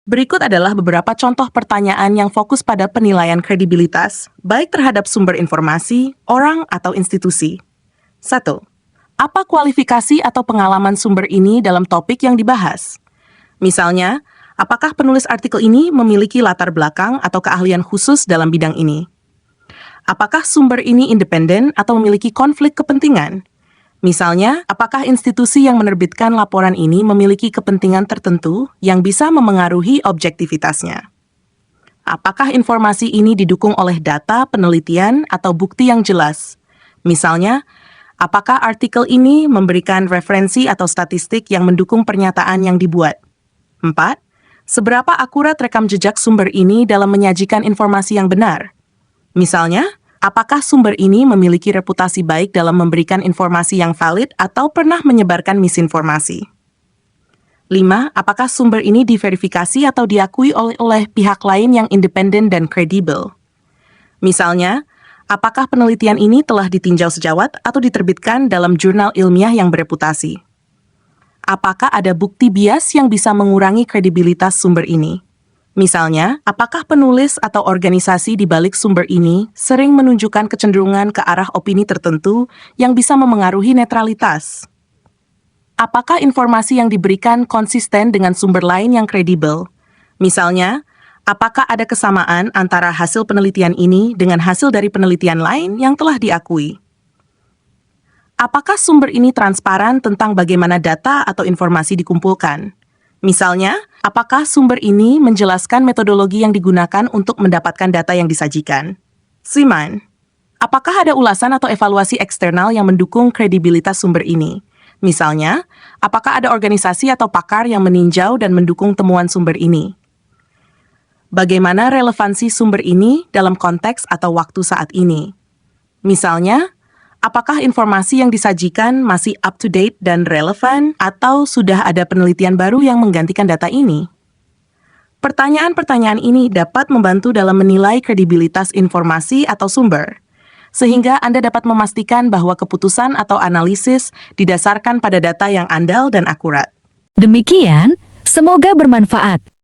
Berikut adalah beberapa contoh pertanyaan yang fokus pada penilaian kredibilitas, baik terhadap sumber informasi, orang, atau institusi. 1. Apa kualifikasi atau pengalaman sumber ini dalam topik yang dibahas? Misalnya, apakah penulis artikel ini memiliki latar belakang atau keahlian khusus dalam bidang ini? Apakah sumber ini independen atau memiliki konflik kepentingan? Misalnya, apakah institusi yang menerbitkan laporan ini memiliki kepentingan tertentu yang bisa memengaruhi objektivitasnya? Apakah informasi ini didukung oleh data, penelitian, atau bukti yang jelas? Misalnya, apakah artikel ini memberikan referensi atau statistik yang mendukung pernyataan yang dibuat? 4. Seberapa akurat rekam jejak sumber ini dalam menyajikan informasi yang benar? Misalnya, apakah sumber ini memiliki reputasi baik dalam memberikan informasi yang valid atau pernah menyebarkan misinformasi? 5. Apakah sumber ini diverifikasi atau diakui oleh pihak lain yang independen dan kredibel? Misalnya, apakah penelitian ini telah ditinjau sejawat atau diterbitkan dalam jurnal ilmiah yang bereputasi? Apakah ada bukti bias yang bisa mengurangi kredibilitas sumber ini? Misalnya, apakah penulis atau organisasi di balik sumber ini sering menunjukkan kecenderungan ke arah opini tertentu yang bisa memengaruhi netralitas? Apakah informasi yang diberikan konsisten dengan sumber lain yang kredibel? Misalnya, apakah ada kesamaan antara hasil penelitian ini dengan hasil dari penelitian lain yang telah diakui? Apakah sumber ini transparan tentang bagaimana data atau informasi dikumpulkan? Misalnya, apakah sumber ini menjelaskan metodologi yang digunakan untuk mendapatkan data yang disajikan? 5. Apakah ada ulasan atau evaluasi eksternal yang mendukung kredibilitas sumber ini? Misalnya, apakah ada organisasi atau pakar yang meninjau dan mendukung temuan sumber ini? Bagaimana relevansi sumber ini dalam konteks atau waktu saat ini? Misalnya, apakah informasi yang disajikan masih up-to-date dan relevan, atau sudah ada penelitian baru yang menggantikan data ini? Pertanyaan-pertanyaan ini dapat membantu dalam menilai kredibilitas informasi atau sumber, sehingga Anda dapat memastikan bahwa keputusan atau analisis didasarkan pada data yang andal dan akurat. Demikian, semoga bermanfaat.